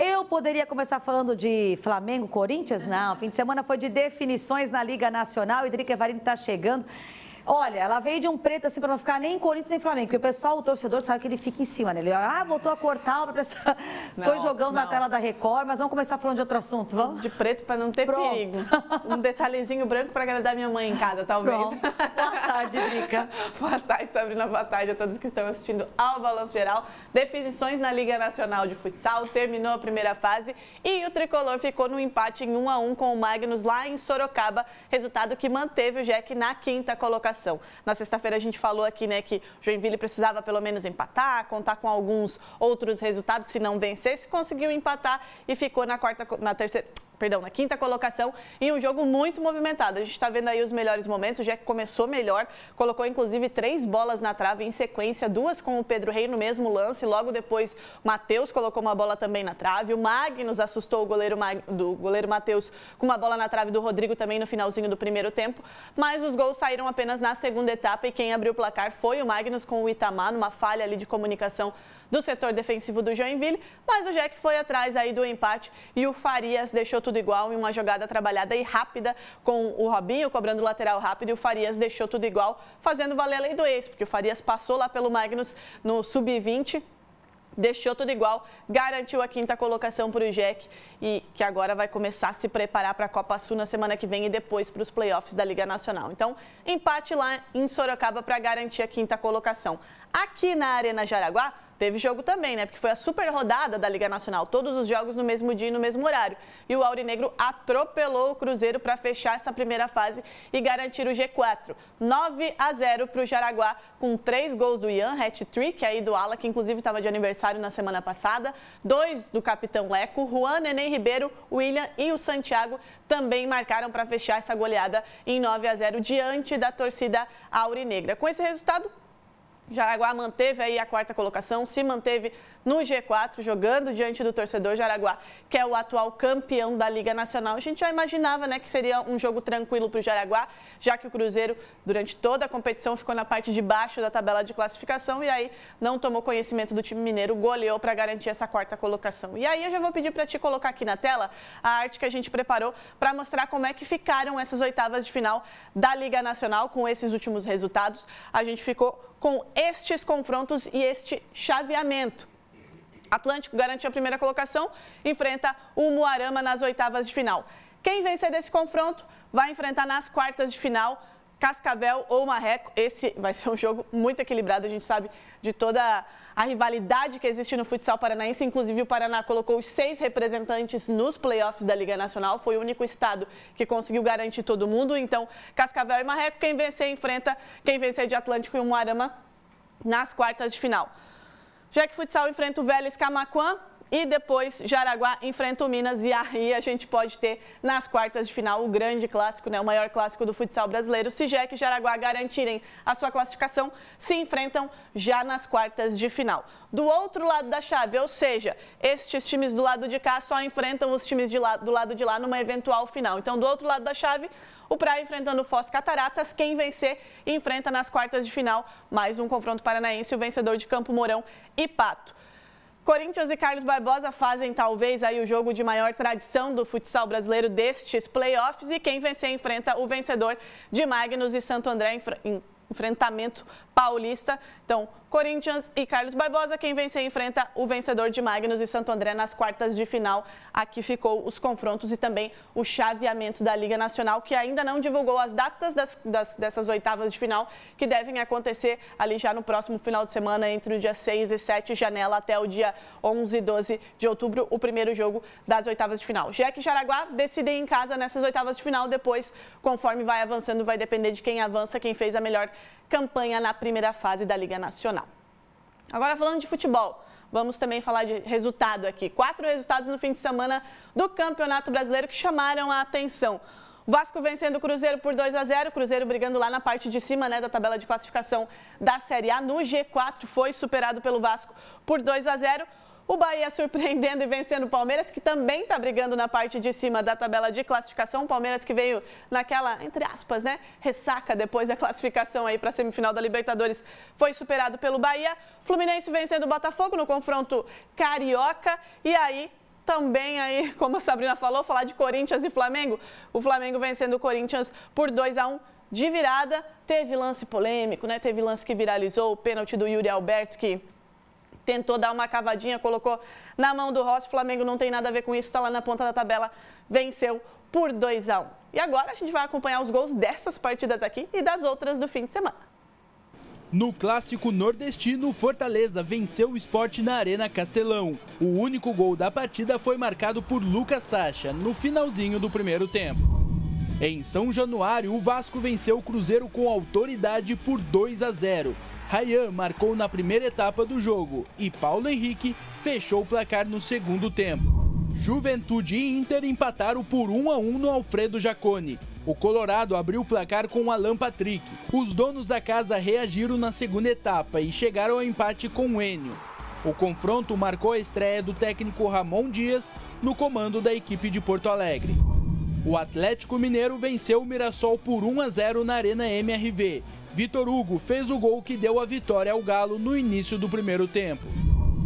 Eu poderia começar falando de Flamengo, Corinthians? Não, fim de semana foi de definições na Liga Nacional. O Idrica Evarini está chegando. Olha, ela veio de um preto assim para não ficar nem Corinthians nem Flamengo, porque o pessoal, o torcedor, sabe que ele fica em cima, né? Ele voltou a cortar, foi jogando na tela da Record, mas vamos começar falando de outro assunto, vamos? De preto para não ter perigo. Um detalhezinho branco para agradar minha mãe em casa, talvez. Pronto. Boa tarde, Drica. Boa tarde, Sabrina. Boa tarde a todos que estão assistindo ao Balanço Geral. Definições na Liga Nacional de Futsal, terminou a primeira fase e o Tricolor ficou no empate em 1-1 com o Magnus lá em Sorocaba, resultado que manteve o Jack na quinta colocação. Na sexta-feira a gente falou aqui, né, que o Joinville precisava pelo menos empatar, contar com alguns outros resultados se não vencesse, conseguiu empatar e ficou na quinta colocação em um jogo muito movimentado. A gente está vendo aí os melhores momentos, o Jack começou melhor, colocou inclusive 3 bolas na trave em sequência, 2 com o Pedro Rei no mesmo lance, logo depois o Matheus colocou uma bola também na trave, o Magnus assustou o goleiro Matheus com uma bola na trave do Rodrigo também no finalzinho do primeiro tempo, mas os gols saíram apenas na segunda etapa e quem abriu o placar foi o Magnus com o Itamar, numa falha ali de comunicação do setor defensivo do Joinville, mas o Jack foi atrás aí do empate e o Farias deixou tudo igual em uma jogada trabalhada e rápida com o Robinho cobrando o lateral rápido e o Farias deixou tudo igual, fazendo valer a lei do ex, porque o Farias passou lá pelo Magnus no sub-20, deixou tudo igual, garantiu a quinta colocação para o Jack e que agora vai começar a se preparar para a Copa Sul na semana que vem e depois para os playoffs da Liga Nacional. Então, empate lá em Sorocaba para garantir a quinta colocação. Aqui na Arena Jaraguá, teve jogo também, né? Porque foi a super rodada da Liga Nacional, todos os jogos no mesmo dia e no mesmo horário. E o Aurinegro atropelou o Cruzeiro para fechar essa primeira fase e garantir o G4. 9-0 para o Jaraguá, com 3 gols do Ian, hat-trick aí do Ala, que inclusive estava de aniversário na semana passada, 2 do capitão Leco, Juan, Nenê Ribeiro, William e o Santiago também marcaram para fechar essa goleada em 9-0 diante da torcida aurinegra. Com esse resultado, Jaraguá manteve aí a quarta colocação, se manteve no G4, jogando diante do torcedor Jaraguá, que é o atual campeão da Liga Nacional. A gente já imaginava, né, que seria um jogo tranquilo para o Jaraguá, já que o Cruzeiro, durante toda a competição, ficou na parte de baixo da tabela de classificação e aí não tomou conhecimento do time mineiro, goleou para garantir essa quarta colocação. E aí eu já vou pedir para ti colocar aqui na tela a arte que a gente preparou para mostrar como é que ficaram essas oitavas de final da Liga Nacional com esses últimos resultados. A gente ficou com estes confrontos e este chaveamento. Atlântico garantiu a primeira colocação, enfrenta o Umuarama nas oitavas de final. Quem vencer desse confronto vai enfrentar nas quartas de final Cascavel ou Marreco. Esse vai ser um jogo muito equilibrado, a gente sabe de toda a rivalidade que existe no futsal paranaense. Inclusive o Paraná colocou os 6 representantes nos playoffs da Liga Nacional, foi o único estado que conseguiu garantir todo mundo. Então, Cascavel e Marreco, quem vencer enfrenta quem vencer de Atlântico e Umuarama nas quartas de final. Jack Futsal enfrenta o Vélez Camaquã e depois Jaraguá enfrenta o Minas e aí a gente pode ter nas quartas de final o grande clássico, né, o maior clássico do futsal brasileiro. Se Jack e Jaraguá garantirem a sua classificação, se enfrentam já nas quartas de final. Do outro lado da chave, ou seja, estes times do lado de cá só enfrentam os times do lado de lá numa eventual final. Então, do outro lado da chave, o Praia enfrentando o Foz Cataratas, quem vencer enfrenta nas quartas de final mais um confronto paranaense, o vencedor de Campo Mourão e Pato. Corinthians e Carlos Barbosa fazem talvez aí o jogo de maior tradição do futsal brasileiro destes playoffs e quem vencer enfrenta o vencedor de Magnus e Santo André enfrentamento paulista. Então, Corinthians e Carlos Barbosa, quem vencer enfrenta o vencedor de Magnus e Santo André nas quartas de final. Aqui ficou os confrontos e também o chaveamento da Liga Nacional, que ainda não divulgou as datas dessas oitavas de final, que devem acontecer ali já no próximo final de semana, entre o dia 6 e 7, janela até o dia 11 e 12 de outubro, o primeiro jogo das oitavas de final. Jack e Jaraguá decidem em casa nessas oitavas de final, depois, conforme vai avançando, vai depender de quem avança, quem fez a melhor campanha na primeira fase da Liga Nacional. Agora falando de futebol, vamos também falar de resultado aqui. 4 resultados no fim de semana do Campeonato Brasileiro que chamaram a atenção. O Vasco vencendo o Cruzeiro por 2-0, Cruzeiro brigando lá na parte de cima, né, da tabela de classificação da Série A. No G4 foi superado pelo Vasco por 2-0. O Bahia surpreendendo e vencendo o Palmeiras, que também está brigando na parte de cima da tabela de classificação. O Palmeiras que veio naquela, entre aspas, né, ressaca depois da classificação aí para a semifinal da Libertadores, foi superado pelo Bahia. Fluminense vencendo o Botafogo no confronto carioca. E aí, também aí, como a Sabrina falou, falar de Corinthians e Flamengo. O Flamengo vencendo o Corinthians por 2-1 de virada. Teve lance polêmico, né? Teve lance que viralizou, o pênalti do Yuri Alberto que tentou dar uma cavadinha, colocou na mão do Rossi. O Flamengo não tem nada a ver com isso, está lá na ponta da tabela, venceu por 2-1. E agora a gente vai acompanhar os gols dessas partidas aqui e das outras do fim de semana. No clássico nordestino, o Fortaleza venceu o Sport na Arena Castelão. O único gol da partida foi marcado por Lucas Sacha, no finalzinho do primeiro tempo. Em São Januário, o Vasco venceu o Cruzeiro com autoridade por 2-0. Ryan marcou na primeira etapa do jogo e Paulo Henrique fechou o placar no segundo tempo. Juventude e Inter empataram por 1-1 no Alfredo Jaconi. O Colorado abriu o placar com Alan Patrick. Os donos da casa reagiram na segunda etapa e chegaram ao empate com o Enio. O confronto marcou a estreia do técnico Ramon Dias no comando da equipe de Porto Alegre. O Atlético Mineiro venceu o Mirassol por 1-0 na Arena MRV. Vitor Hugo fez o gol que deu a vitória ao Galo no início do primeiro tempo.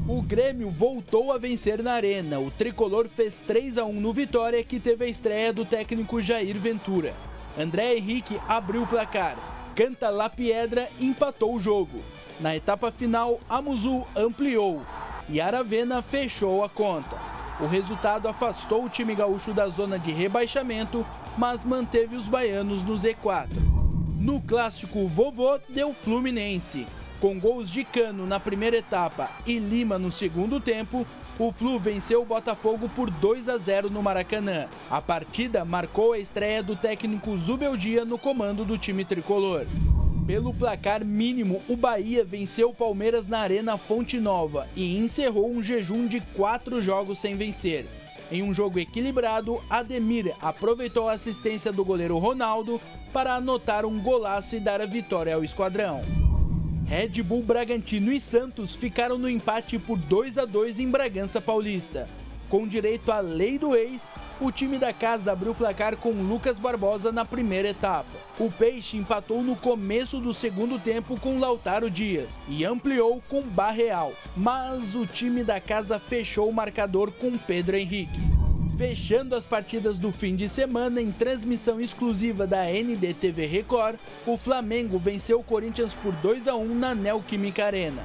O Grêmio voltou a vencer na Arena. O tricolor fez 3-1 no Vitória, que teve a estreia do técnico Jair Ventura. André Henrique abriu o placar. Canta La Piedra empatou o jogo. Na etapa final, a Muzu ampliou e Aravena fechou a conta. O resultado afastou o time gaúcho da zona de rebaixamento, mas manteve os baianos no Z4. No clássico, o Vovô deu Fluminense. Com gols de Cano na primeira etapa e Lima no segundo tempo, o Flu venceu o Botafogo por 2-0 no Maracanã. A partida marcou a estreia do técnico Zubeldia no comando do time tricolor. Pelo placar mínimo, o Bahia venceu o Palmeiras na Arena Fonte Nova e encerrou um jejum de 4 jogos sem vencer. Em um jogo equilibrado, Ademir aproveitou a assistência do goleiro Ronaldo para anotar um golaço e dar a vitória ao esquadrão. Red Bull Bragantino e Santos ficaram no empate por 2-2 em Bragança Paulista. Com direito à lei do ex, o time da casa abriu o placar com Lucas Barbosa na primeira etapa. O Peixe empatou no começo do segundo tempo com Lautaro Dias e ampliou com Barreal, mas o time da casa fechou o marcador com Pedro Henrique. Fechando as partidas do fim de semana em transmissão exclusiva da NDTV Record, o Flamengo venceu o Corinthians por 2-1 na Neoquímica Arena.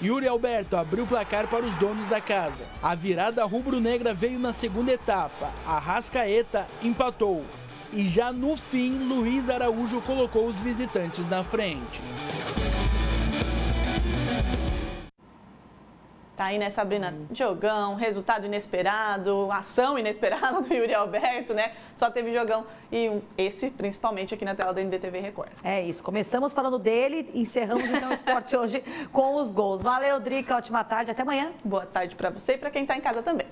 Yuri Alberto abriu o placar para os donos da casa. A virada rubro-negra veio na segunda etapa. Arrascaeta empatou. E já no fim, Luiz Araújo colocou os visitantes na frente. Tá aí, né, Sabrina? Jogão, resultado inesperado, ação inesperada do Yuri Alberto, né? Só teve jogão e esse, principalmente, aqui na tela da NDTV Record. É isso. Começamos falando dele, encerramos então o esporte hoje com os gols. Valeu, Drica. Ótima tarde. Até amanhã. Boa tarde para você e para quem tá em casa também.